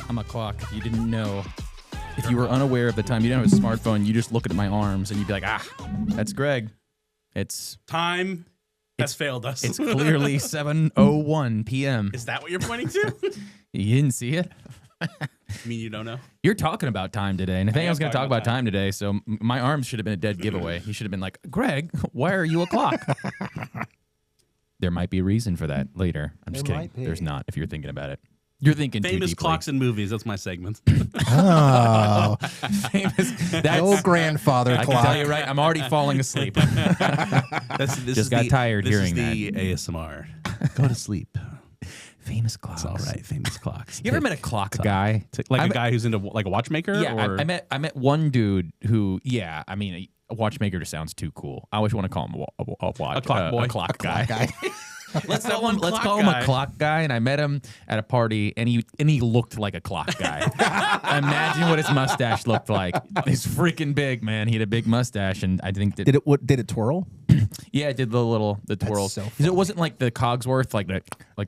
I'm a clock. If you didn't know, if you were unaware of the time, you didn't have a smartphone, you just look at my arms and you'd be like, that's Greg. It's time has failed us. It's clearly 7:01 p.m. Is that what you're pointing to? You didn't see it? I mean, you don't know? You're talking about time today. And Nathaniel's going to talk about time today, so my arms should have been a dead giveaway. He should have been like, Greg, why are you a clock? There might be a reason for that later. I'm just kidding. There's not, if you're thinking about it. You're thinking too famous deeply. Clocks in movies. That's my segment. Oh, Famous. That's old grandfather I clock. can tell you right. I'm already falling asleep. Just got tired hearing that. This is the ASMR. Go to sleep. Famous clocks. It's all right. Famous clocks. You ever met a clock guy? Like a guy who's into like a watchmaker? Yeah, or? I met one dude who, I mean, a watchmaker just sounds too cool. I always want to call him a clock boy. a clock guy. Let's call clock him a clock guy. And I met him at a party, and he looked like a clock guy. Imagine what his mustache looked like. He's freaking big, man. He had a big mustache, and I think that Did it twirl? Yeah, it did the twirls. so It wasn't like the Cogsworth, like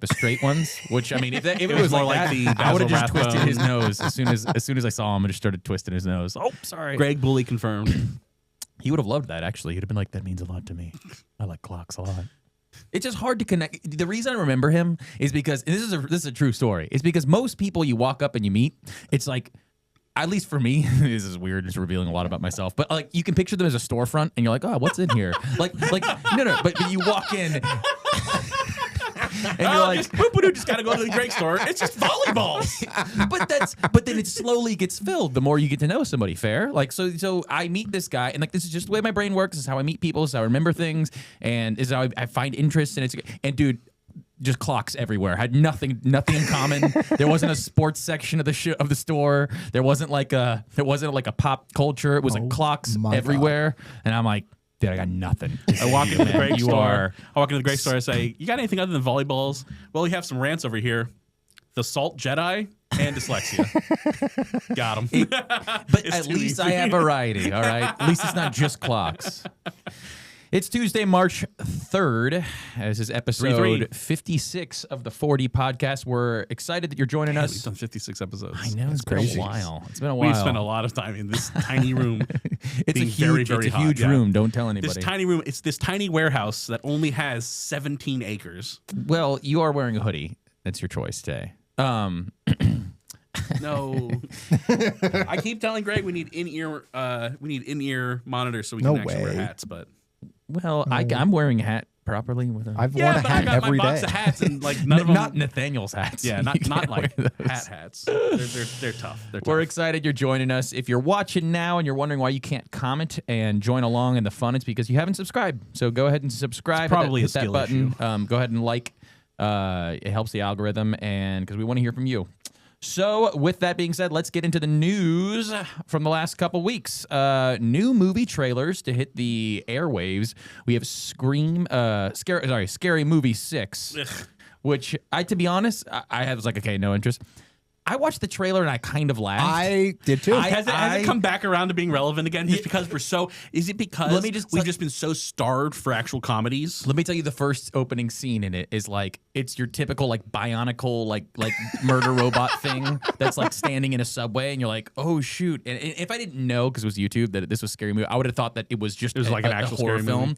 the straight ones. Which I mean, if it was more like like that, the I would have Basil just twisted Rathbone. his nose as soon as I saw him. I just started twisting his nose. Oh, sorry. Greg Bully confirmed. He would have loved that. Actually, he'd have been like, "That means a lot to me. I like clocks a lot." It's just hard to connect. The reason I remember him is because and this is a true story. It's because most people you walk up and you meet, it's like. At least for me, this is weird. It's revealing a lot about myself. But like, you can picture them as a storefront, and you're like, "Oh, what's in here?" like, no. But you walk in, and you're like, just got to go to the Greg store. It's just volleyballs. but then it slowly gets filled the more you get to know somebody. Fair, like so. I meet this guy, and like this is just the way my brain works. This is how I meet people. This is how I remember things, and this is how I find interest. And dude. Just clocks everywhere. Had nothing in common. There wasn't a sports section of the store. There wasn't like a pop culture. It was like clocks everywhere. God. And I'm like, dude, I got nothing. I walk into the Greg store. I walk into the Greg store. I say, "You got anything other than volleyballs?" Well, we have some rants over here. The Salt Jedi and dyslexia. Got them. But at least I have variety. All right. At least it's not just clocks. It's Tuesday, March 3rd. This is episode 56 of the 40 podcast. We're excited that you're joining us. We've done 56 56 episodes. I know, it's been a while. It's been a while. We've spent a lot of time in this tiny room. It's a huge room. Don't tell anybody. This tiny room, it's this tiny warehouse that only has 17 acres. Well, you are wearing a hoodie. That's your choice today. No. I keep telling Greg we need in-ear monitors so we can actually wear hats, but... Well, I'm wearing a hat properly with a. I've worn a hat every day. I got my box of hats and like none of them. Not Nathaniel's hats. Yeah, not like hats. They're tough. We're excited you're joining us. If you're watching now and you're wondering why you can't comment and join along in the fun, it's because you haven't subscribed. So go ahead and subscribe. It's probably hit that skill button. issue. Go ahead and like. It helps the algorithm, and because we want to hear from you. So, with that being said, let's get into the news from the last couple weeks. New movie trailers to hit the airwaves. We have Scary Movie 6, which to be honest, I was like, okay, no interest. I watched the trailer and I kind of laughed. I did too. Has it come back around to being relevant again? Just because we're so? Is it because we've just been so starved for actual comedies? Let me tell you, the first opening scene in it is like it's your typical like bionicle like murder robot thing that's like standing in a subway, and you're like, oh shoot! And if I didn't know because it was YouTube that this was Scary Movie, I would have thought that it was like an actual horror film.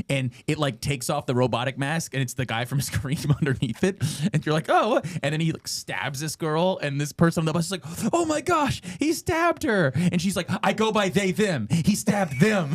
And it like takes off the robotic mask, and it's the guy from Scream underneath it, and you're like, oh, and then he like stabs this girl, and this person on the bus is like, oh my gosh, he stabbed her. And she's like, I go by they, them. He stabbed them.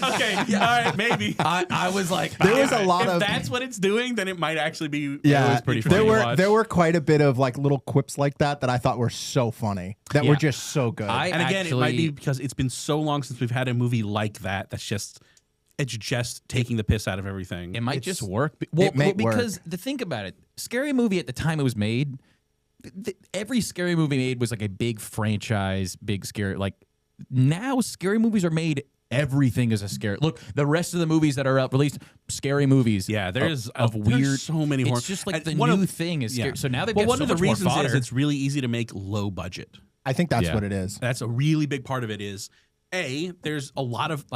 Okay, all right, maybe. I was like, there was a lot if of. that's what it's doing, then it might actually be. Yeah, it was pretty funny. There were quite a bit of like little quips like that I thought were so funny that were just so good. And again, it might be because it's been so long since we've had a movie like that. It's just taking the piss out of everything. It might just work. Well, because the think about it, Scary Movie at the time it was made, every Scary Movie made was like a big franchise, big scary. Like now, Scary Movies are made. Everything is a scary. Look, the rest of the movies that are released, scary movies. Yeah, there's weird. So many horror. It's just like the new thing is scary. So now they've got one so of the much more reasons fodder. is it's really easy to make low budget. I think that's what it is. That's a really big part of it. Is there's a lot of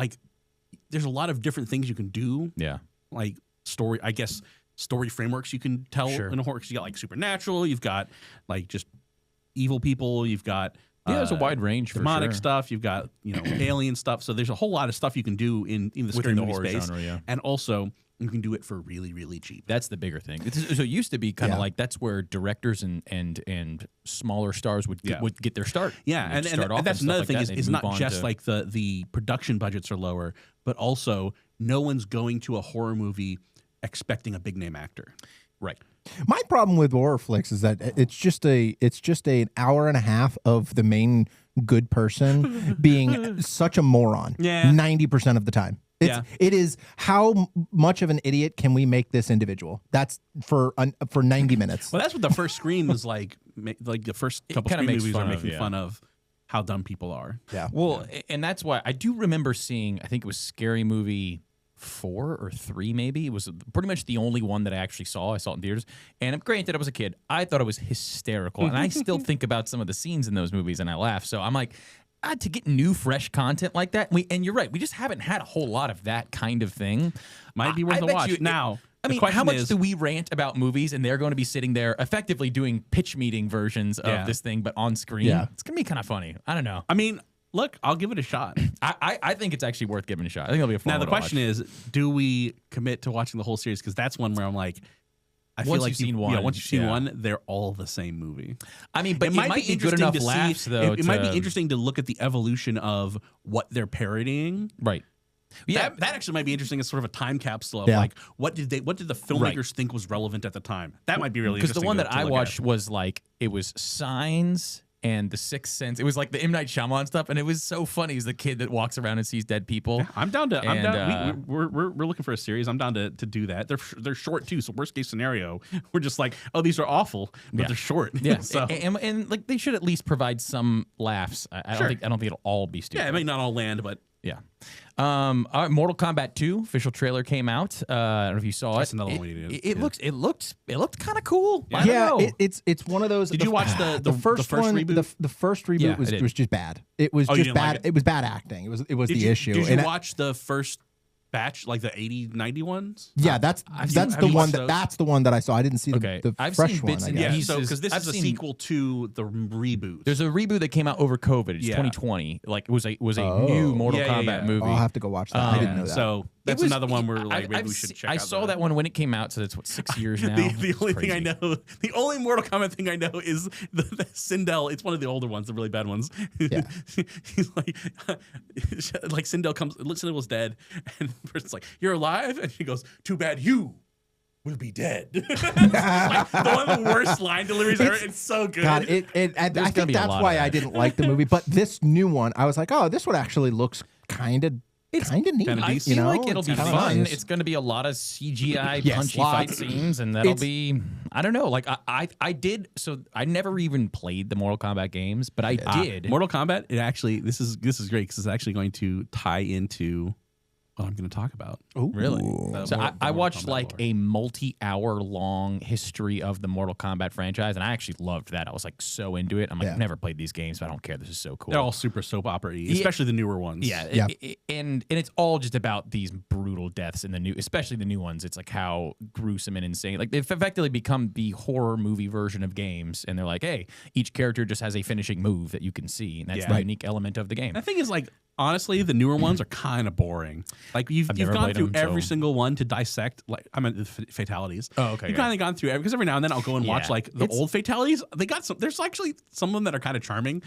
different things you can do. Yeah, like story. I guess story frameworks you can tell in a horror. 'Cause you got like supernatural, you've got like just evil people, you've got there's a wide range for demonic sure. stuff, you've got alien stuff. So there's a whole lot of stuff you can do in the scary movie horror space, genre, yeah. and also you can do it for really, really cheap. That's the bigger thing. So it used to be kind of like that's where directors and smaller stars would get their start. Yeah, and that's another thing is not just like the production budgets are lower, but also no one's going to a horror movie expecting a big name actor. Right. My problem with horror flicks is that it's just an hour and a half of the main good person being such a moron. Yeah. 90% of the time. It is how much of an idiot can we make this individual? That's for 90 minutes. Well, that's what the first Scream is like. Like the first couple Scream movies are making fun of how dumb people are. Yeah. Well, and that's why I do remember seeing. I think it was Scary Movie 4 or 3, maybe. It was pretty much the only one that I actually saw. I saw it in theaters. And granted, I was a kid. I thought it was hysterical. And I still think about some of the scenes in those movies and I laugh. So I'm like, to get new, fresh content like that. And you're right. We just haven't had a whole lot of that kind of thing. Might be worth a watch. Now, I mean, how much do we rant about movies and they're going to be sitting there effectively doing pitch meeting versions of this thing, but on screen? Yeah. It's going to be kind of funny. I don't know. I mean, look, I'll give it a shot. I think it's actually worth giving a shot. I think it'll be a fun Now, the one to question is, do we commit to watching the whole series? Because that's one where I'm like, I feel Once like you've seen one, once you've seen one, they're all the same movie. I mean, but it might be good enough laughs, though. It might be interesting to look at the evolution of what they're parodying. Right. Yeah, that actually might be interesting as sort of a time capsule of like what did the filmmakers think was relevant at the time. That might be really interesting. Because the one that I watched was like it was Signs and The Sixth Sense. It was like the M. Night Shyamalan stuff, and it was so funny. He's the kid that walks around and sees dead people. Yeah, I'm down to. We're looking for a series. I'm down to do that. They're short too. So worst case scenario, we're just like, oh, these are awful, but they're short. Yeah. So and like they should at least provide some laughs. I don't think it'll all be stupid. Yeah, it might not all land, but. Yeah. All right, Mortal Kombat 2 official trailer came out. I don't know if you saw That's it. another one we need. It looked kind of cool. Yeah. I don't know. It's one of those. Did you watch the first reboot? The first reboot was just bad. It was just bad. It was bad acting. It was the issue. Did you watch the first batch, like the 80, 90 ones? Yeah, that's the one that I saw. I didn't see the I've fresh seen bits one. and Yeah, pieces. so because this is a sequel to the reboot. There's a reboot that came out over COVID. It's 2020. Like it was a new Mortal Kombat movie. I'll have to go watch that. I didn't know that. So that's another one where like maybe we should check out. I saw that one when it came out, so that's 6 years now. The only thing I know, the only Mortal Kombat thing I know is the Sindel. It's one of the older ones, the really bad ones. Yeah. He's like Sindel was dead, and the person's like, "You're alive," and she goes, "Too bad you will be dead." Like, one of the worst line deliveries ever. It's so good. God, I think that's why I didn't like the movie. But this new one, I was like, oh, this one actually looks kind of neat. I feel like it'll be fun. Nice. It's going to be a lot of CGI punchy fight scenes, and that'll be, I don't know. Like I did, so I never even played the Mortal Kombat games, but I did. Mortal Kombat. It actually this is great because it's actually going to tie into what I'm going to talk about. Ooh. Really? So I watched like lore. a multi-hour long history of the Mortal Kombat franchise, and I actually loved that. I was like so into it. I'm like, I've never played these games, but I don't care. This is so cool. They're all super soap opera-y, especially the newer ones. Yeah. And it's all just about these brutal deaths in the new, especially the new ones. It's like how gruesome and insane. Like they've effectively become the horror movie version of games, and they're like, hey, each character just has a finishing move that you can see, and that's the unique element of the game. The thing is, like, honestly, the newer ones are kind of boring. Like you've gone through every single one to dissect. Like I meant the fatalities. Oh, okay. You've kind of gone through because every now and then I'll go and watch like the old fatalities. They got some. There's actually some of them that are kind of charming.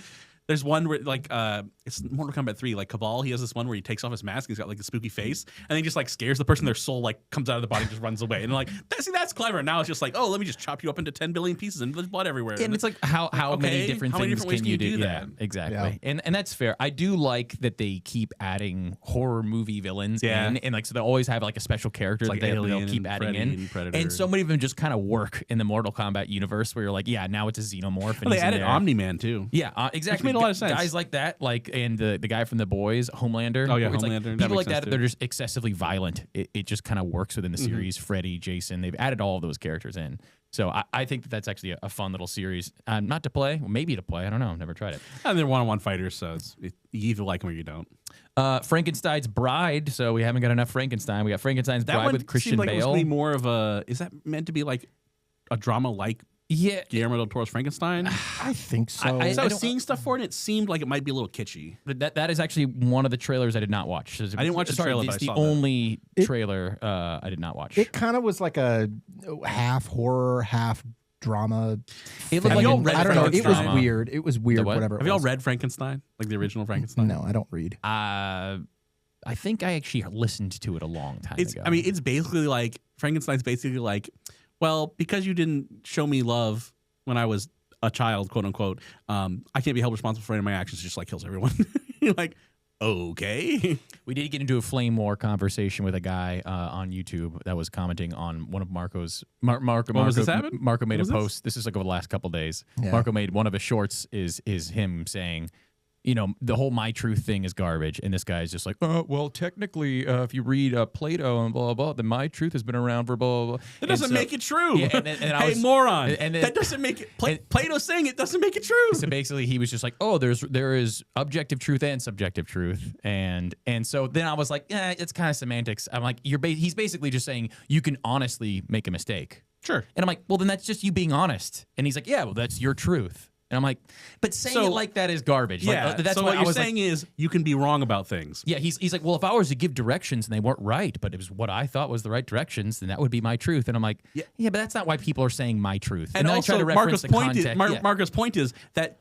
There's one where like it's Mortal Kombat 3, like Cabal. He has this one where he takes off his mask. He's got like a spooky face, and he just like scares the person. Their soul like comes out of the body, and just runs away. And like that's clever. And now it's just like, oh, let me just chop you up into 10 billion pieces, and there's blood everywhere. And it's like how many different things ways can you do? that? Yeah, exactly. Yeah. And that's fair. I do like that they keep adding horror movie villains in, and like so they always have like a special character like that they'll keep adding in. And so many of them just kind of work in the Mortal Kombat universe, where you're like, yeah, now it's a xenomorph. And they added Omni-Man too. Yeah, exactly. Which a lot of sense. Guys like that, and the guy from The Boys, Homelander. Oh, yeah, where it's Homelander. That People makes like that, sense, they're just excessively violent. It just kind of works within the Mm-hmm. series. Freddy, Jason, they've added all of those characters in. So I think that's actually a fun little series. Not to play, maybe to play. I don't know. I've never tried it. And they're one-on-one fighters, so you either like them or you don't. Frankenstein's Bride. So we haven't got enough Frankenstein. We got Frankenstein's That Bride one with Christian seemed like Bale. it was gonna be more of a. Is that meant to be like a drama like Yeah, Guillermo del Toro's Frankenstein? I think so. I So I was don't- seeing stuff for it, and it seemed like it might be a little kitschy. that is actually one of the trailers I did not watch. I didn't watch the trailer, It's but I the saw that. only trailer I did not watch. It kind of was like a half horror, half drama. It looked Have like y'all an read I don't know. It was Frankenstein? weird. It was weird. The what? Whatever. Have y'all read Frankenstein, like the original Frankenstein? No, I don't read. I think I actually listened to it a long time It's. ago. I mean, it's basically like Frankenstein's basically like, well, because you didn't show me love when I was a child, quote unquote, I can't be held responsible for any of my actions. Just like kills everyone. You're like, okay. we did get into a flame war conversation with a guy on YouTube that was commenting on one of Marco's. Marco was this happen? Marco made a What was this? post. This is like over the last couple days. Yeah. Marco made one of his shorts is him saying, the whole my truth thing is garbage. And this guy is just like, well, technically, if you read Plato and blah, blah, blah, then my truth has been around for blah, blah, blah. That doesn't make it true. Yeah, and I hey, was- moron. and then- that doesn't make it. and- Plato's saying it doesn't make it true. So basically, he was just like, "Oh, there is objective truth and subjective truth," and so then I was like, "Yeah, it's kind of semantics." I'm like, he's basically just saying you can honestly make a mistake, Sure. and I'm like, "Well, then that's just you being honest," and he's like, "Yeah, well, that's your truth," and I'm like, "But saying So- it like that is garbage." Yeah. Like, that's so why what I you're was saying like, is you can be wrong about things. "Yeah." He's like, "Well, if I was to give directions and they weren't right, but it was what I thought was the right directions, then that would be my truth," and I'm like, Yeah. "Yeah, but that's not why people are saying my truth." And then I also, try to reference Marco's the point is context. Yeah. Marco's point is that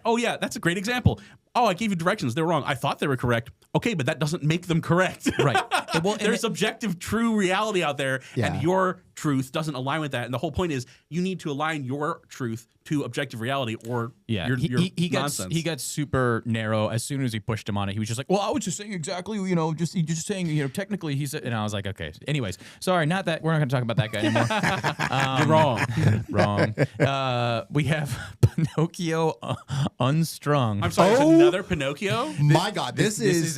oh yeah, that's a great example. Oh, I gave you directions; they're wrong. I thought they were correct. Okay, but that doesn't make them correct. Right. And well, and There's objective, true reality out there, Yeah. and your truth doesn't align with that. And the whole point is you need to align your truth to objective reality, or Yeah, your he nonsense. got super narrow as soon as he pushed him on it. He was just like, "Well, I was just saying exactly, just saying, technically he said," and I was like, "Okay." Anyways, sorry, not that we're not going to talk about that guy anymore. You're wrong. Wrong. We have Pinocchio Unstrung. I'm sorry. There's Oh. another Pinocchio. My God, this is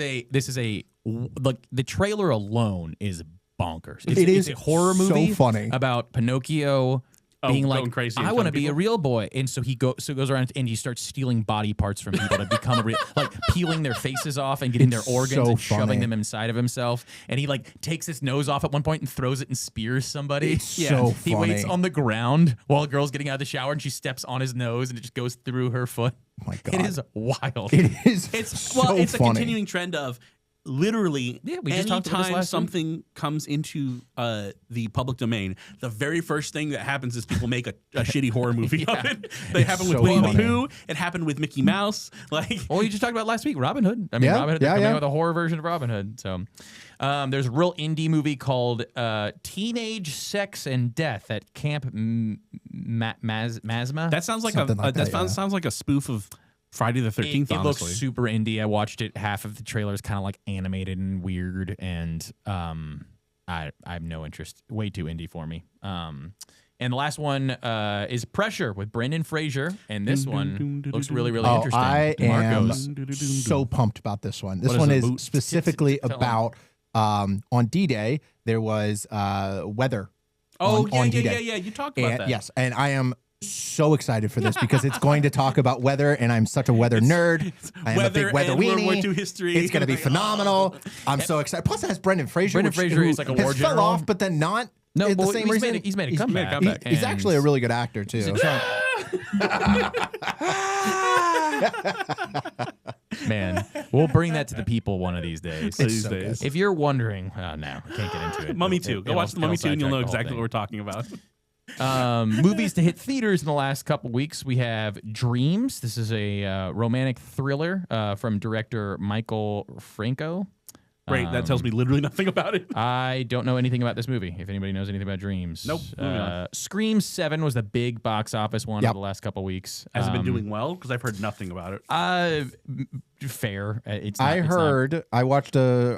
like the trailer alone is bonkers. It's, It is it's a horror so movie funny. about Pinocchio being going like, crazy and I want to killing be a people? real boy, and so he goes around and he starts stealing body parts from people to become a real, like peeling their faces off and getting It's their organs so and shoving funny. them inside of himself. And he like takes his nose off at one point and throws it and spears somebody. It's so He waits funny. on the ground while a girl's getting out of the shower and she steps on his nose and it just goes through her foot. Oh my God. It is wild. It is. It's so it's funny. a continuing trend of literally Yeah, we just talked about this anytime last week. something comes into the public domain, the very first thing that happens is people make a shitty horror movie of it. They happen with so Winnie the funny. Pooh. It happened with Mickey Mouse. Like Well, you just talked about last week, Robin Hood. I mean, Yeah, Robin Hood, they're yeah, coming yeah. out with a horror version of Robin Hood. So there's a real indie movie called Teenage Sex and Death at Camp Masma. that sounds like Something like that, yeah. sounds like a spoof of Friday the 13th. It looks honestly. super indie. I watched it. Half of the trailer is kind of like animated and weird, and I have no interest. Way too indie for me. And the last one is Pressure with Brendan Fraser, and this one looks really, really Oh, interesting. I am Marco's. so pumped about this one. This What is one it, is Boot? specifically Tell 'em. about on D-Day. There was weather. Oh on yeah, D-Day. yeah. You talked about And, that. yes, and I am so excited for this because it's going to talk about weather, and I'm such a weather nerd. I am a weather big weather and World weenie. War II history. It's going to be Like, phenomenal. I'm so excited. Plus, it has Brendan Fraser. Brendan which- Fraser who is like a has war fell general. off, but then not. No, at the well, same he's reason. made he's made a He's comeback. He's actually a really good actor too. Man, we'll bring that to the people one of these days. These so days. If you're wondering, oh no, I can't get into it. Mummy It'll- 2. Go it'll- watch the Mummy it'll 2 and you'll know sidetrack the exactly whole what we're talking about. thing. Movies to hit theaters in the last couple weeks. We have Dreams. This is a romantic thriller from director Michael Franco. Great. That tells me literally nothing about it. I don't know anything about this movie. If anybody knows anything about Dreams, Nope, moving on. Scream 7 was the big box office one Yep. of the last couple weeks. Has it been doing well? Because I've heard nothing about it. Fair. It's. Not, I it's not- heard. I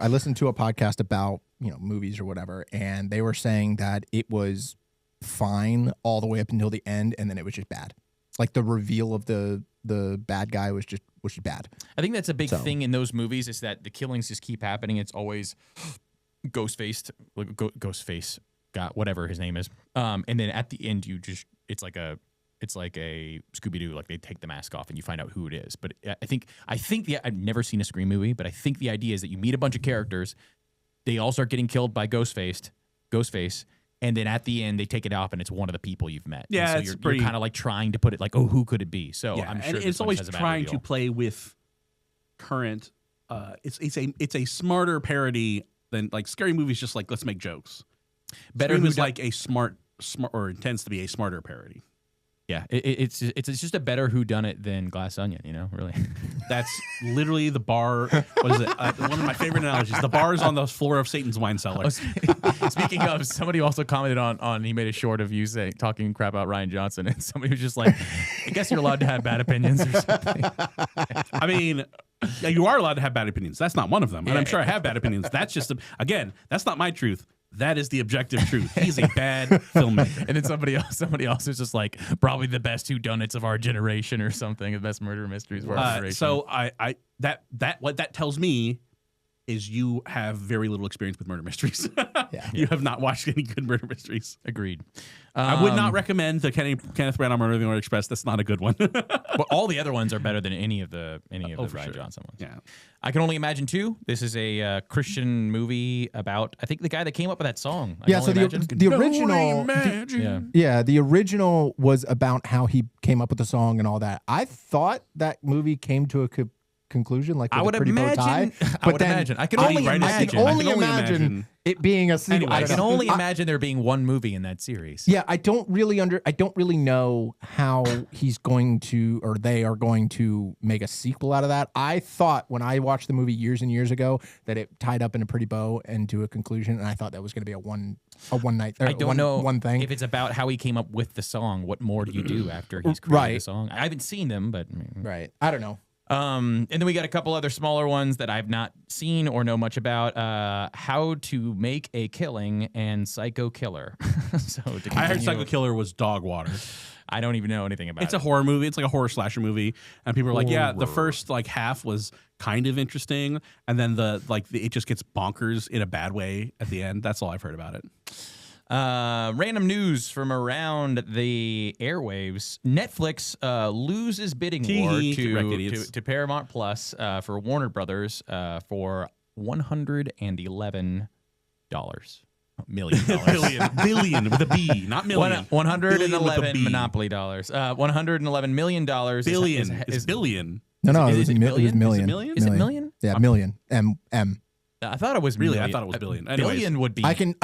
listened to a podcast about movies or whatever, and they were saying that it was fine all the way up until the end, and then it was just bad. Like the reveal of the the bad guy was just bad. I think that's a big thing in those movies is that the killings just keep happening. It's always Ghostface, got whatever his name is. And then at the end, it's like a Scooby-Doo, like they take the mask off and you find out who it is. But I think I've never seen a Scream movie, but I think the idea is that you meet a bunch of characters, they all start getting killed by Ghostface, and then at the end they take it off and it's one of the people you've met. Yeah, and so you're kind of like trying to put it like, oh, who could it be? So yeah, I'm sure and it's always trying to play with current. It's a smarter parody than like Scary Movie's just like let's make jokes. Better Scream is like a smart or intends to be a smarter parody. Yeah, it's just a better whodunit than Glass Onion, really. That's literally the bar. What is it? One of my favorite analogies. The bar is on the floor of Satan's wine cellar. Speaking of, somebody also commented on he made a short of you talking crap about Ryan Johnson, and somebody was just like, I guess you're allowed to have bad opinions or something. I mean, yeah, you are allowed to have bad opinions. That's not one of them. And I'm sure I have bad opinions. That's just, again, that's not my truth. That is the objective truth. He's a bad filmmaker. And then somebody else is just like probably the best whodunits of our generation or something, the best murder mysteries of our generation. So what that tells me is you have very little experience with murder mysteries. You have not watched any good murder mysteries. Agreed. I would not recommend the Kenneth Branagh Murder of the Orient Express. That's not a good one. But all the other ones are better than any of the Ryan Johnson ones. Yeah. I Can Only Imagine 2. This is a Christian movie about, I think, the guy that came up with that song. The original, the original was about how he came up with the song and all that. I thought that movie came to a conclusion, like I would imagine. I can only imagine it being a sequel. I can only imagine there being one movie in that series. Yeah, I don't really know how he's going to, or they are going to make a sequel out of that. I thought when I watched the movie years and years ago that it tied up in a pretty bow and to a conclusion, and I thought that was going to be a one night. I don't know one thing. If it's about how he came up with the song. What more do you do after he's created the song? I haven't seen them, but I don't know. And then we got a couple other smaller ones that I've not seen or know much about. How to Make a Killing and Psycho Killer. I heard Psycho Killer was dog water. I don't even know anything about it. It's a horror movie. It's like a horror slasher movie. And people are like, yeah, the first like half was kind of interesting. And then it just gets bonkers in a bad way at the end. That's all I've heard about it. Random news from around the airwaves. Netflix loses bidding war to Paramount Plus for Warner Brothers for $111 million. Billion with a B, not million. 111 Monopoly dollars. $111 million. Billion is billion. No, is it million. Is it million? Is it million? Yeah, million. M. I thought it was really. million. I thought it was billion. Billion would be. I can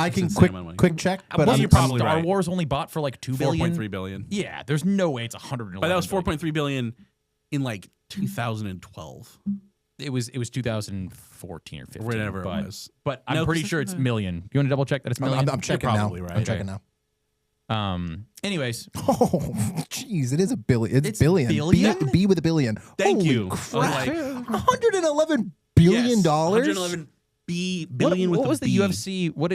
quick check. But wasn't you're probably Star Wars only bought for like $2 billion. 4.3 billion. Yeah, there's no way it's 111. But that was 4.3 billion in like 2012. It was 2014 or 15. Whatever it was. But I'm pretty sure it's million. You want to double check that it's million? I'm checking now. Right. I'm checking now. Anyways. Oh, jeez, it is a billion. It's billion. Billion? B with a billion. Thank Holy you. Crap. $111 billion. $111 billion. What was the UFC? What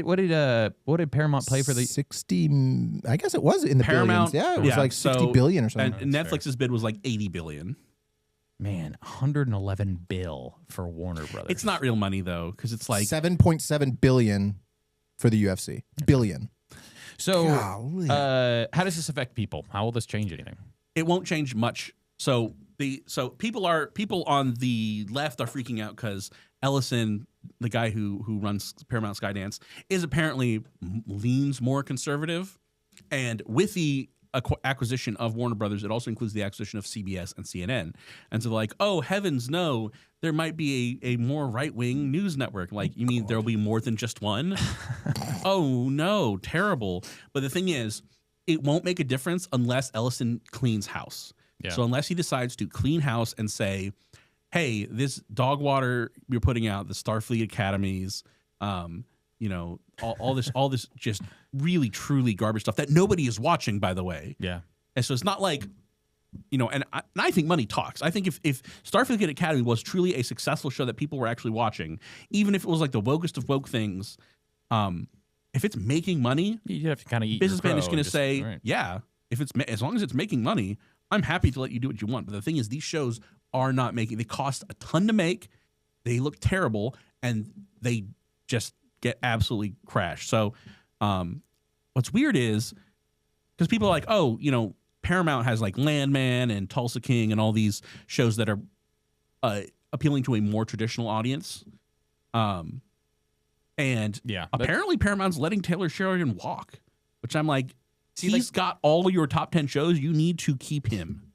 did Paramount play for the 60? I guess it was in the Paramount. Billions. Yeah, it was like 60 billion or something. And Netflix's bid was like 80 billion. Man, 111 bill for Warner Brothers. It's not real money though, because it's like 7.7 billion for the UFC. Billion. So, how does this affect people? How will this change anything? It won't change much. So people on the left are freaking out because Ellison, the guy who runs Paramount Skydance, is apparently leans more conservative, and with the acquisition of Warner Brothers, it also includes the acquisition of CBS and CNN. And so they're like, oh, heavens no, there might be a more right-wing news network. Like, you mean there'll be more than just one? Oh, no, terrible. But the thing is, it won't make a difference unless Ellison cleans house. Yeah. So unless he decides to clean house and say, hey, this dog water you're putting out, the Starfleet Academies, all this just really truly garbage stuff that nobody is watching, by the way. Yeah. And so it's not like, and I think money talks. I think if Starfleet Academy was truly a successful show that people were actually watching, even if it was like the wokest of woke things, if it's making money, you have to kind of eat businessman is going to say, right. yeah, as long as it's making money, I'm happy to let you do what you want. But the thing is, these shows are not making. They cost a ton to make. They look terrible, and they just get absolutely crashed. So, what's weird is because people are like, oh, Paramount has like Landman and Tulsa King and all these shows that are appealing to a more traditional audience. And apparently Paramount's letting Taylor Sheridan walk, which I'm like, he's got all of your top 10 shows. You need to keep him.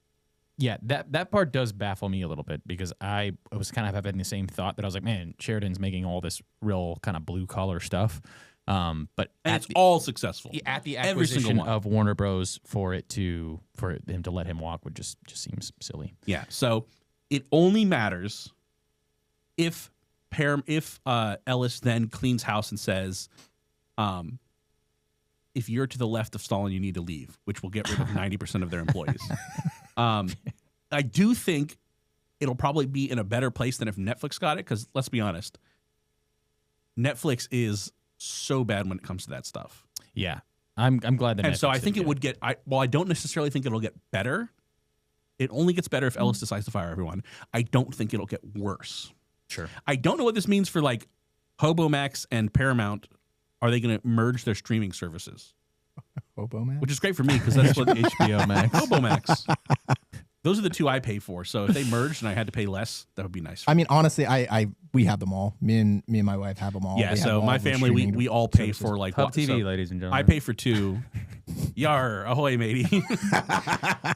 Yeah, that part does baffle me a little bit because I was kind of having the same thought that I was like, man, Sheridan's making all this real kind of blue collar stuff. But it's all successful at the acquisition of Warner Bros. For him to let him walk would just seems silly. Yeah. So it only matters if Ellis then cleans house and says, if you're to the left of Stalin, you need to leave, which will get rid of 90% of their employees. I do think it'll probably be in a better place than if Netflix got it, because let's be honest, Netflix is so bad when it comes to that stuff. Yeah, I'm glad that. And Netflix so I think it would get. I don't necessarily think it'll get better. It only gets better if Ellis decides to fire everyone. I don't think it'll get worse. Sure. I don't know what this means for like Hobomax and Paramount. Are they going to merge their streaming services? Hobomax? Which is great for me because that's what HBO Max. Hobomax. Those are the two I pay for. So if they merged and I had to pay less, that would be nice. I mean, honestly, we have them all. Me and my wife have them all. Yeah. So my family, we all pay for like Hub TV, so ladies and gentlemen. I pay for two. Yar, ahoy, matey.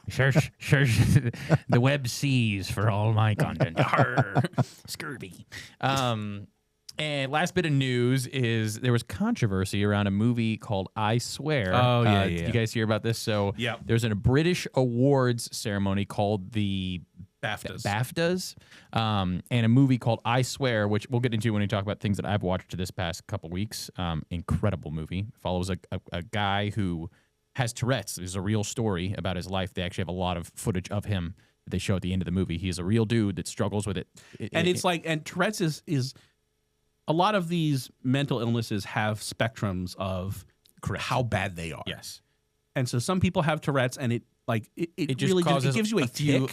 Sure. The web sees for all my content. Scurvy. And last bit of news is there was controversy around a movie called I Swear. Oh, yeah. Did you guys hear about this? So yeah, there's a British awards ceremony called the BAFTAs, and a movie called I Swear, which we'll get into when we talk about things that I've watched this past couple weeks. Incredible movie. Follows a guy who has Tourette's. There's a real story about his life. They actually have a lot of footage of him that they show at the end of the movie. He is a real dude that struggles with it. And Tourette's is a lot of these mental illnesses have spectrums of how bad they are. Yes. And so some people have Tourette's and it just really causes it gives you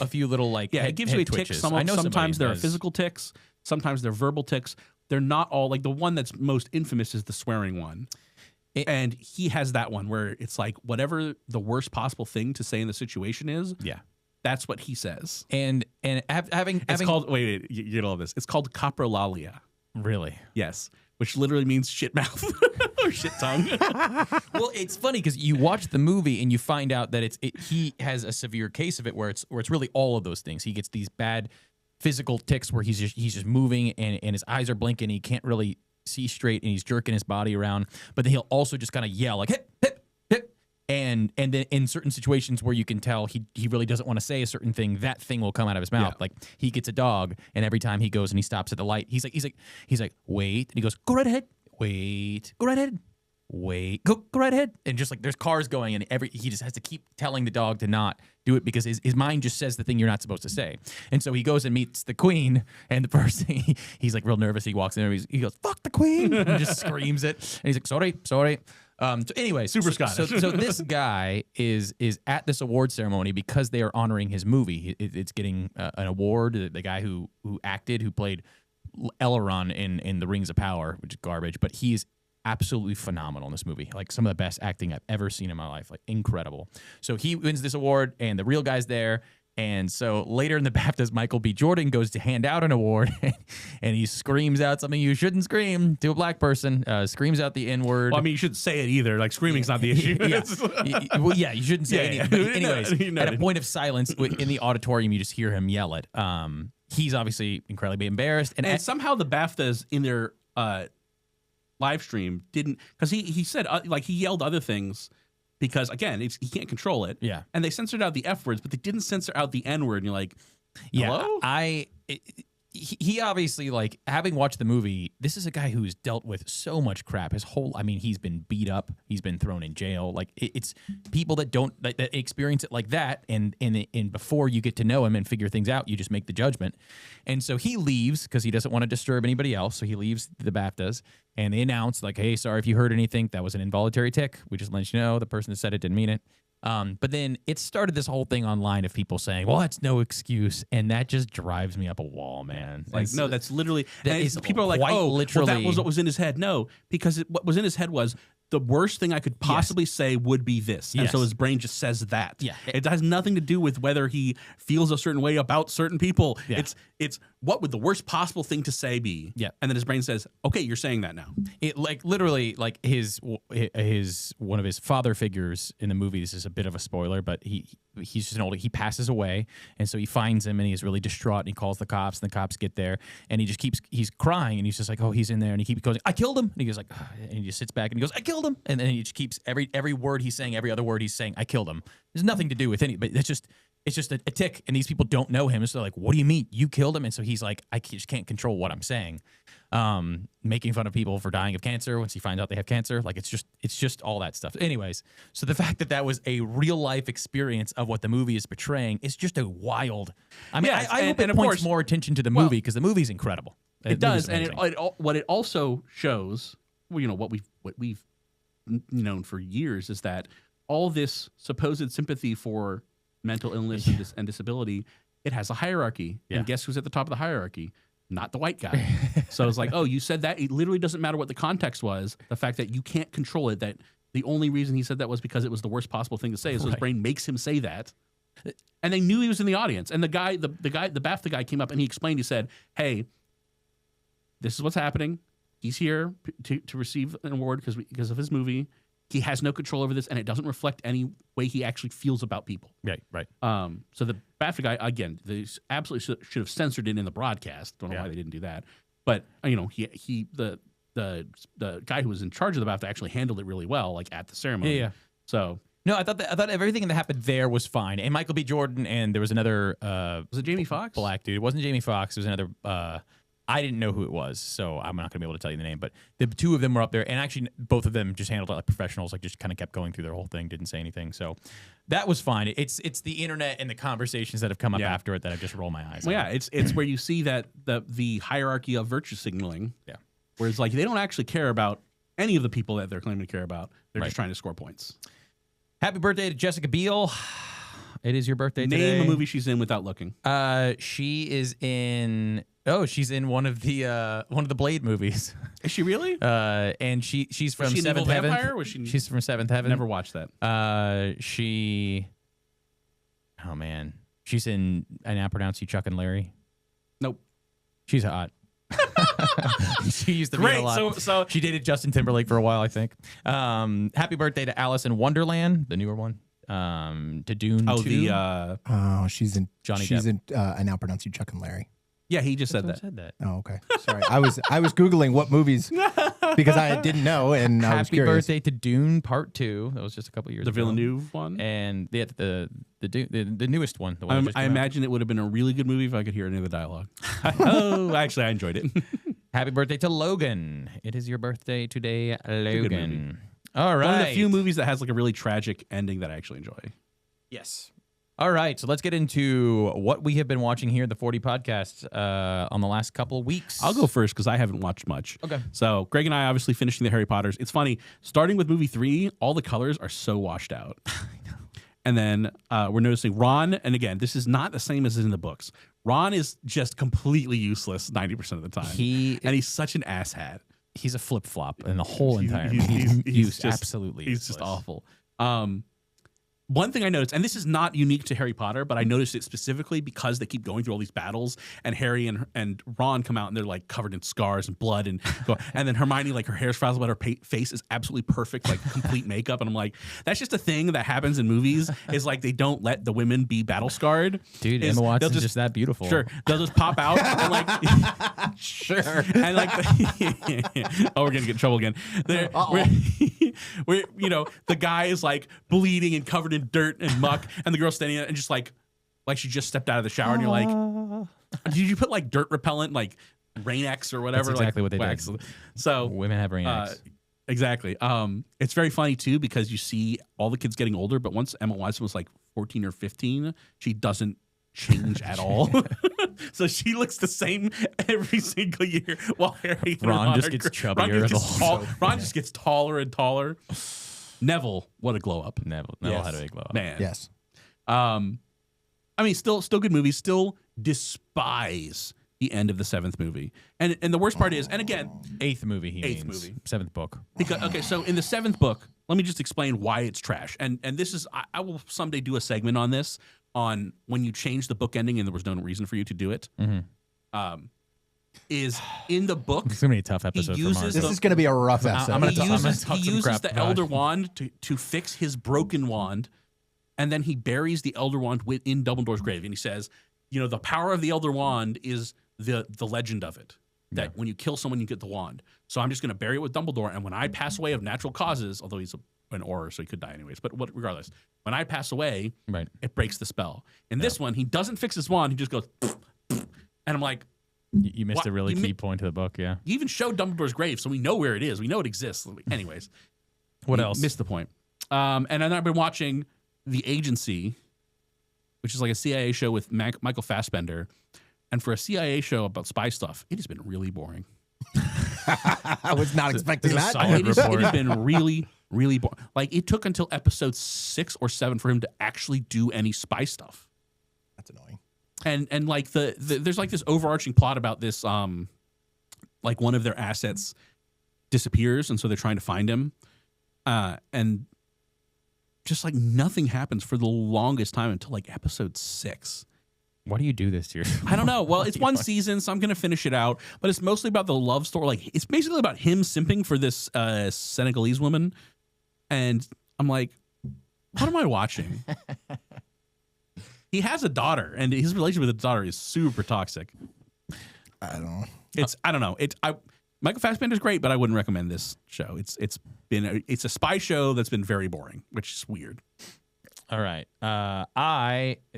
a few little like it gives you a tick. twitches. Sometimes there are physical ticks, sometimes they're verbal ticks. They're not all like the one that's most infamous is the swearing one. And he has that one where it's like whatever the worst possible thing to say in the situation is. Yeah. That's what he says. And having called wait, you know this. It's called coprolalia. Really? Yes, which literally means shit mouth or shit tongue. Well, it's funny because you watch the movie and you find out that he has a severe case of it where it's really all of those things. He gets these bad physical tics where he's just moving and his eyes are blinking. He can't really see straight and he's jerking his body around. But then he'll also just kind of yell like hip hip hip. And then in certain situations where you can tell he really doesn't want to say a certain thing, that thing will come out of his mouth. Yeah. Like he gets a dog, and every time he goes and he stops at the light, he's like, wait, and he goes, go right ahead, wait, go right ahead, wait, go right ahead, and just like there's cars going, and he just has to keep telling the dog to not do it because his mind just says the thing you're not supposed to say. And so he goes and meets the queen, and the first thing he's like real nervous. He walks in and he goes, fuck the queen, and just screams it, and he's like, sorry. So anyway, super Scottish. So this guy is at this award ceremony because they are honoring his movie. It's getting an award. The guy who played Elrond in The Rings of Power, which is garbage, but he is absolutely phenomenal in this movie. Like some of the best acting I've ever seen in my life. Like incredible. So he wins this award, and the real guy's there. And so later in the BAFTAs, Michael B. Jordan goes to hand out an award, and he screams out something you shouldn't scream to a black person. Screams out the N-word. Well, I mean, you shouldn't say it either. Like screaming's not the issue. Yeah, you shouldn't say anything. But anyways, at a point of silence in the auditorium, you just hear him yell it. He's obviously incredibly embarrassed, and somehow the BAFTAs in their live stream didn't, because he said like he yelled other things. Because again, he can't control it. Yeah, and they censored out the F words, but they didn't censor out the N word. And you're like, hello? Yeah, he obviously, like, having watched the movie, this is a guy who's dealt with so much crap. He's been beat up, he's been thrown in jail. Like it's people that that experience it like that, and before you get to know him and figure things out, you just make the judgment. And so he leaves because he doesn't want to disturb anybody else. So he leaves the BAFTAs, and they announce like, "Hey, sorry if you heard anything. That was an involuntary tick. We just let you know the person that said it didn't mean it." But then it started this whole thing online of people saying, well, that's no excuse. And that just drives me up a wall, man. Like, no, that's literally, that people are like, quite oh, literally, well, that was what was in his head. No, because what was in his head was the worst thing I could possibly say would be this. And so his brain just says that. Yeah. It has nothing to do with whether he feels a certain way about certain people. Yeah. It's what would the worst possible thing to say be? Yeah. And then his brain says, okay, you're saying that now. It like literally like his one of his father figures in the movie. This is a bit of a spoiler, but he's just an old. He passes away, and so he finds him, and he's really distraught. And he calls the cops, and the cops get there, and he's crying, and he's just like, oh, he's in there, and he keeps going, I killed him, and he goes like, and he just sits back, and he goes, I killed him, and then he just keeps every word he's saying, every other word he's saying, I killed him. There's nothing to do with any, but it's just a tick, and these people don't know him, so they're like, what do you mean you killed him? And so he's like, I just can't control what I'm saying. Making fun of people for dying of cancer once he finds out they have cancer. Like it's just all that stuff. Anyways, so the fact that was a real life experience of what the movie is portraying is just a wild. I mean, I hope it points more attention to the movie because the movie's incredible. It does, and what it also shows, well, what we've known for years is that all this supposed sympathy for mental illness and disability, it has a hierarchy, and guess who's at the top of the hierarchy? Not the white guy. So it's like, oh, you said that. It literally doesn't matter what the context was. The fact that you can't control it, that the only reason he said that was because it was the worst possible thing to say. So his brain makes him say that. And they knew he was in the audience. And the BAFTA guy came up and he explained, he said, hey, this is what's happening. He's here to receive an award because of his movie. He has no control over this, and it doesn't reflect any way he actually feels about people. Right. So the BAFTA guy, again, they absolutely should have censored it in the broadcast. Don't know why they didn't do that. But the guy who was in charge of the BAFTA actually handled it really well, like at the ceremony. Yeah. So no, I thought everything that happened there was fine. And Michael B. Jordan, and there was another was it Jamie Foxx? Black dude. It wasn't Jamie Foxx. It was another. I didn't know who it was, so I'm not going to be able to tell you the name. But the two of them were up there, and actually both of them just handled it like professionals, like just kind of kept going through their whole thing, didn't say anything. So that was fine. It's the internet and the conversations that have come up after it that I just roll my eyes. Well, yeah, it's where you see that the hierarchy of virtue signaling. Yeah, where it's like they don't actually care about any of the people that they're claiming to care about. They're just trying to score points. Happy birthday to Jessica Biel. It is your birthday today. Name a movie she's in without looking. She is in. Oh, she's in one of the Blade movies. Is she really? And she's from Seventh Heaven. She's from Seventh Heaven. Never watched that. Oh man, she's in. I now pronounce you Chuck and Larry. Nope. She's hot. She used to be a lot. So she dated Justin Timberlake for a while, I think. Happy birthday to Alice in Wonderland, the newer one. To Dune. Oh, 2. She's in Johnny She's Depp. in. I now pronounce you Chuck and Larry. Yeah, he just said Said that. Oh, okay. Sorry, I was Googling what movies because I didn't know, and I was Happy curious. birthday to Dune Part 2. That was just a couple years the ago. Villeneuve one, And the newest one. The one that just I came out. imagine it would have been a really good movie if I could hear any of the dialogue. Oh, actually, I enjoyed it. Happy birthday to Logan. It is your birthday today, Logan. All right. One of the few movies that has like a really tragic ending that I actually enjoy. Yes. All right, so let's get into what we have been watching here at the 40 Podcast on the last couple of weeks. I'll go first because I haven't watched much. Okay. So Greg and I obviously finishing the Harry Potters. It's funny, starting with movie 3, all the colors are so washed out. And then we're noticing Ron, and again, this is not the same as in the books. Ron is just completely useless 90% of the time. He's such an asshat. He's a flip-flop in the whole entire he's just, absolutely He's just awful. One thing I noticed, and this is not unique to Harry Potter, but I noticed it specifically because they keep going through all these battles, and Harry and Ron come out and they're like covered in scars and blood, and then Hermione, like her hair's frazzled, but her face is absolutely perfect, like complete makeup, and I'm like, that's just a thing that happens in movies. Is like they don't let the women be battle scarred. Dude, Emma Watson's just that beautiful. Sure, they'll just pop out and like sure, and like oh, we're gonna get in trouble again. We're the guy is like bleeding and covered in dirt and muck, and the girl standing there and just like she just stepped out of the shower, and you're like, did you put like dirt repellent, like Rain-X or whatever? That's exactly what they wax. did. So women have Rain-X. Exactly. It's very funny too because you see all the kids getting older, but once Emma Watson was like 14 or 15, she doesn't change at all. So she looks the same every single year while Harry and Ron just gets chubbier. Ron just gets taller and taller. Neville, what a glow up. Neville Yes. had a big blow up. Man. Yes. I mean, still good movie. Still despise the end of the 7th movie. And the worst part is, and again, 8th movie. He Eighth means. movie. 7th book. because okay, so in the 7th book, let me just explain why it's trash. And this is I will someday do a segment on this on when you change the book ending and there was no reason for you to do it. Is in the book. It's gonna be a tough episode. For Mark. uses This is going to be a rough episode. I'm gonna he talk- uses, talk he some uses crap the about Elder it. Wand to fix his broken wand, and then he buries the Elder Wand within Dumbledore's grave. And he says, you know, the power of the Elder Wand is the legend of it. That when you kill someone, you get the wand. So I'm just going to bury it with Dumbledore, and when I pass away of natural causes, although he's an Auror, so he could die anyways, but regardless, when I pass away, Right. it breaks the spell. In this one, he doesn't fix his wand. He just goes, and I'm like, You missed What? a really You key point to the book. Yeah. you even showed Dumbledore's grave, so we know where it is. We know it exists. Anyways. What You else? Missed the point. And then I've been watching The Agency, which is like a CIA show with Michael Fassbender. And for a CIA show about spy stuff, it has been really boring. I was not expecting this is that. solid. It has been really, really boring. Like, it took until episode 6 or 7 for him to actually do any spy stuff. That's annoying. And like there's like this overarching plot about this like one of their assets disappears, and so they're trying to find him, and just like nothing happens for the longest time until like episode 6. Why do you do this to yourself? I don't know. Well, it's one season, so I'm gonna finish it out, but it's mostly about the love story. Like, it's basically about him simping for this Senegalese woman, and I'm like, what am I watching? He has a daughter, and his relationship with his daughter is super toxic. I don't know. I don't know. Michael Fassbender's great, but I wouldn't recommend this show. It's a spy show that's been very boring, which is weird. All right.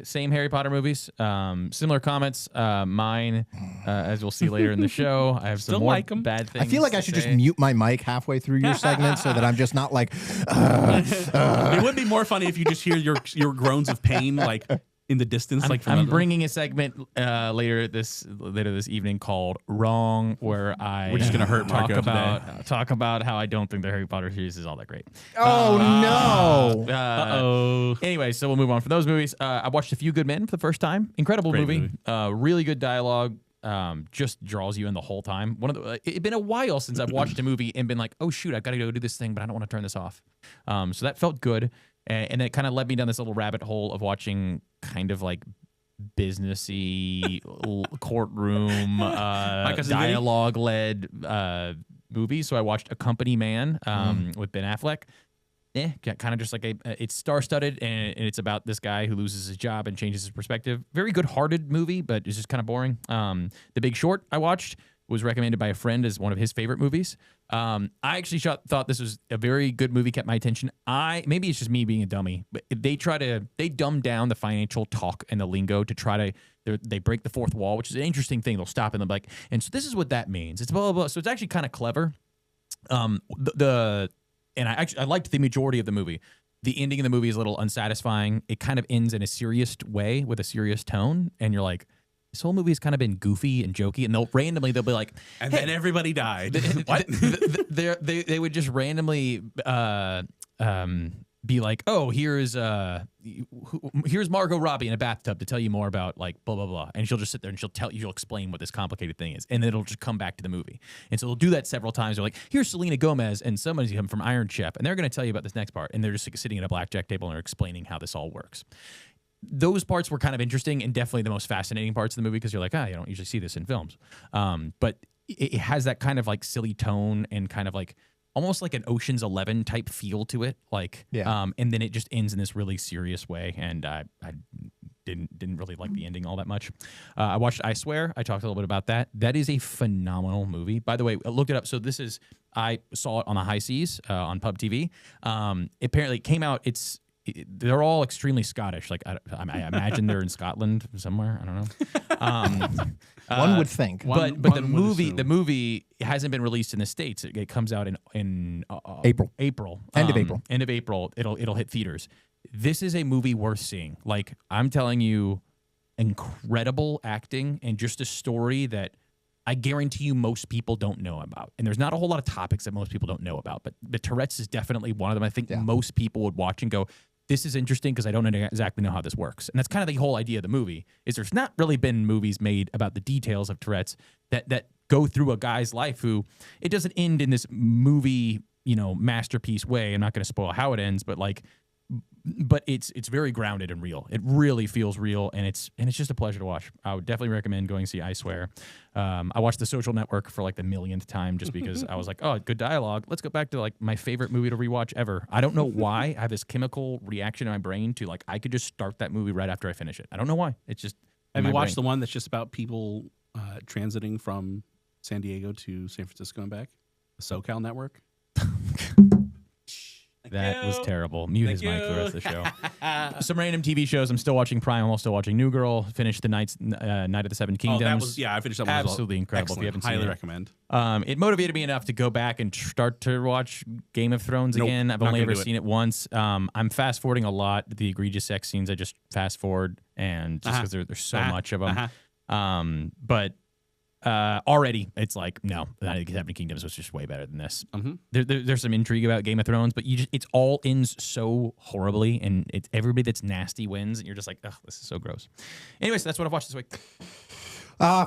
Same Harry Potter movies. Similar comments. Mine, as we'll see later in the show, I have some Still more like 'em. bad things. I feel like I to should just say. mute my mic halfway through your segment so that I'm just not like, It would be more funny if you just hear your groans of pain like in the distance. I'm bringing a segment later this evening called "Wrong," where I We're just gonna hurt Marco talk about how I don't think the Harry Potter series is all that great. oh no. Uh-oh. Anyway, so we'll move on from those movies. I watched A Few Good Men for the first time. Incredible Great movie. Really good dialogue. Just draws you in the whole time. It's been a while since I've watched a movie and been like, oh shoot, I've got to go do this thing, but I don't want to turn this off. So that felt good, and it kind of led me down this little rabbit hole of watching kind of like businessy courtroom dialogue led movies. So I watched A Company Man with Ben Affleck. Kind of just like it's star-studded, and it's about this guy who loses his job and changes his perspective. Very good-hearted movie, but it's just kind of boring. The Big Short I watched was recommended by a friend as one of his favorite movies. I actually thought this was a very good movie, kept my attention. Maybe it's just me being a dummy, but they dumb down the financial talk and the lingo to try to, they break the fourth wall, which is an interesting thing. They'll stop and they're like, and so this is what that means. It's blah, blah, blah. So it's actually kind of clever. And I liked the majority of the movie. The ending of the movie is a little unsatisfying. It kind of ends in a serious way with a serious tone, and you're like, this whole movie has kind of been goofy and jokey, and they'll be like, And then everybody died. what? They would just randomly be like, oh, here's Margot Robbie in a bathtub to tell you more about like blah blah blah, and she'll just sit there and she'll explain what this complicated thing is, and then it'll just come back to the movie. And so they'll do that several times. They're like, here's Selena Gomez and somebody's come from Iron Chef, and they're going to tell you about this next part, and they're just like, sitting at a blackjack table and they're explaining how this all works. Those parts were kind of interesting and definitely the most fascinating parts of the movie, because you're like, you don't usually see this in films. But it has that kind of like silly tone and kind of like almost like an Ocean's 11 type feel to it. Like, and then it just ends in this really serious way. And I didn't really like the ending all that much. I watched I Swear. I talked a little bit about that. That is a phenomenal movie. By the way, look it up. So I saw it on the high seas on Pub TV. Apparently it came out, they're all extremely Scottish. Like I imagine they're in Scotland somewhere. I don't know. One would think. But the movie hasn't been released in the States. It comes out in April. End of April. End of April. It'll hit theaters. This is a movie worth seeing. Like, I'm telling you, incredible acting and just a story that I guarantee you most people don't know about. And there's not a whole lot of topics that most people don't know about, but Tourette's is definitely one of them. I think most people would watch and go, this is interesting because I don't exactly know how this works. And that's kind of the whole idea of the movie, is there's not really been movies made about the details of Tourette's that go through a guy's life who, it doesn't end in this movie, masterpiece way. I'm not going to spoil how it ends, but it's very grounded and real. It really feels real, and it's just a pleasure to watch. I would definitely recommend going to see I Swear. I watched The Social Network for like the millionth time just because I was like, oh, good dialogue. Let's go back to like my favorite movie to rewatch ever. I don't know why. I have this chemical reaction in my brain to like I could just start that movie right after I finish it. I don't know why. It's just Have you watched the one that's just about people transiting from San Diego to San Francisco and back? The SoCal Network? That was terrible. Mute his mic for the rest of the show. Some random TV shows. I'm still watching Prime. I'm also watching New Girl. Finished the Night of the Seven Kingdoms. Oh, that was, I finished that one. Absolutely incredible. Excellent. If you haven't Highly seen it. recommend. It motivated me enough to go back and start to watch Game of Thrones again. I've only ever seen it once. I'm fast forwarding a lot. The egregious sex scenes, I just fast forward, and just because there's so much of them. But already it's like, no, the Night of the Seven Kingdoms was just way better than this. There's some intrigue about Game of Thrones, but it's all ends so horribly, and it's everybody that's nasty wins, and you're just like, ugh, this is so gross. Anyways, that's what I've watched this week.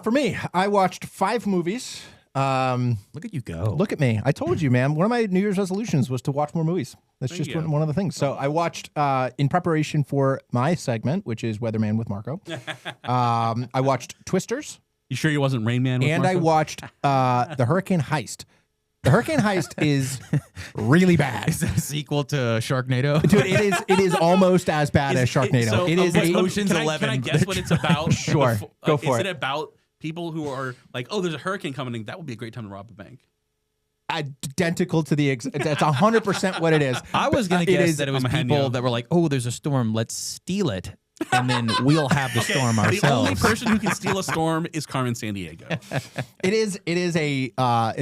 For me, I watched 5 movies. Look at you go. Look at me. I told you, man. One of my New Year's resolutions was to watch more movies. That's just one of the things. So I watched, in preparation for my segment, which is Weatherman with Marco, I watched Twisters. You sure you wasn't Rain Man? And I watched The Hurricane Heist. The Hurricane Heist is really bad. Is that a sequel to Sharknado? Dude, it is almost as bad as Sharknado. It is Ocean's 11. Can I guess what it's about? Sure. Go for it. Is it about people who are like, oh, there's a hurricane coming? That would be a great time to rob a bank. Identical to the that's 100% what it is. I was going to guess that it was people that were like, oh, there's a storm, let's steal it, and then we'll have the storm ourselves. The only person who can steal a storm is Carmen Sandiego. It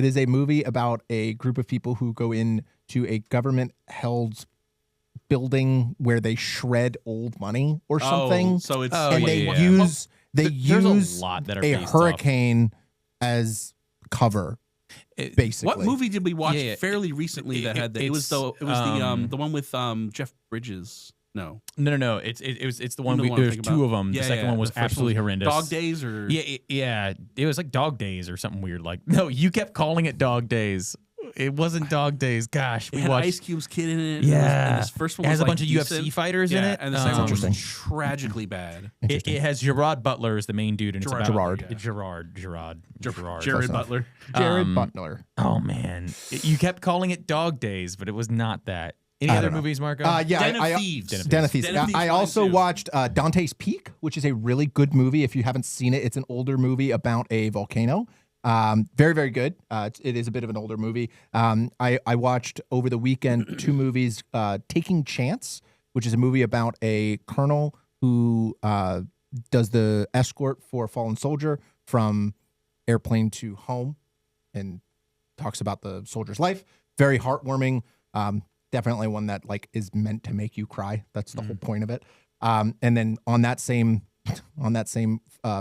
is a movie about a group of people who go into a government held building where they shred old money or something. So it's use there's a lot that are a based hurricane as cover. Basically, what movie did we watch fairly recently that had that? It was the one with Jeff Bridges. No. It's the one. There's 2 of them. The second one was absolutely horrendous. Dog Days, or yeah. It was like Dog Days or something weird. Like, no, you kept calling it Dog Days. It wasn't Dog Days. Gosh, we watched Ice Cube's kid in it. Yeah, and this first one has was a bunch of decent. UFC fighters in it, and the second one was tragically bad. It has Gerard Butler as the main dude, and Gerard Butler. Jared Butler. Oh man, you kept calling it Dog Days, but it was not that. Any other movies, Marco? Den of Thieves. Den of Thieves. I also watched Dante's Peak, which is a really good movie. If you haven't seen it, it's an older movie about a volcano. Very, very good. It is a bit of an older movie. I watched over the weekend 2 movies. Taking Chance, which is a movie about a colonel who does the escort for a fallen soldier from airplane to home, and talks about the soldier's life. Very heartwarming. Definitely one that like is meant to make you cry. That's the whole point of it. And then on that same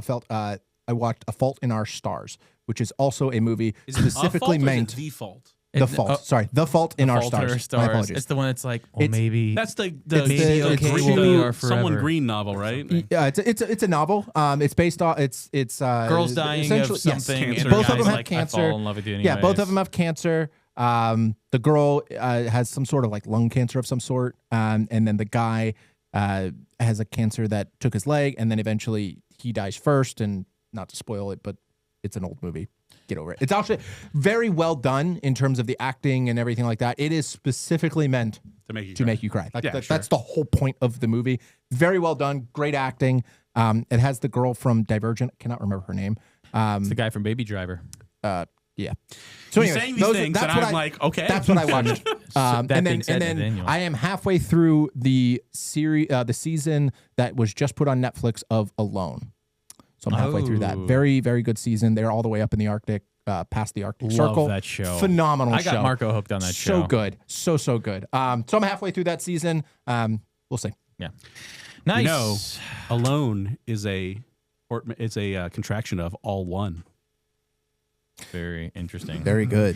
felt, I watched A Fault in Our Stars, which is also a movie specifically meant. The Fault. The Fault. Sorry, The Fault in Our Stars. My apologies. It's the one that's like, well, maybe that's the someone green novel, right? Yeah, it's a novel. It's based on it's girls dying of something. Yes, and both of them have like, cancer. I fall in love with you anyways. Yeah, both of them have cancer. The girl has some sort of like lung cancer of some sort, and then the guy has a cancer that took his leg, and then eventually he dies first. And not to spoil it, but it's an old movie. Get over it. It's actually very well done in terms of the acting and everything like that. It is specifically meant to make you cry. That's the whole point of the movie. Very well done. Great acting. It has the girl from Divergent. I cannot remember her name. It's the guy from Baby Driver. Yeah. So anyway, saying these things, and I'm like, okay. That's what I watched. And then I am halfway through the series, the season that was just put on Netflix of Alone. So I'm halfway through that. Very, very good season. They're all the way up in the Arctic, past the Arctic Circle. Love that show. Phenomenal show. I got Marco hooked on that show. So good. So good. So I'm halfway through that season. We'll see. Yeah. Nice. You know, Alone is a contraction of all one. Very interesting. Very good.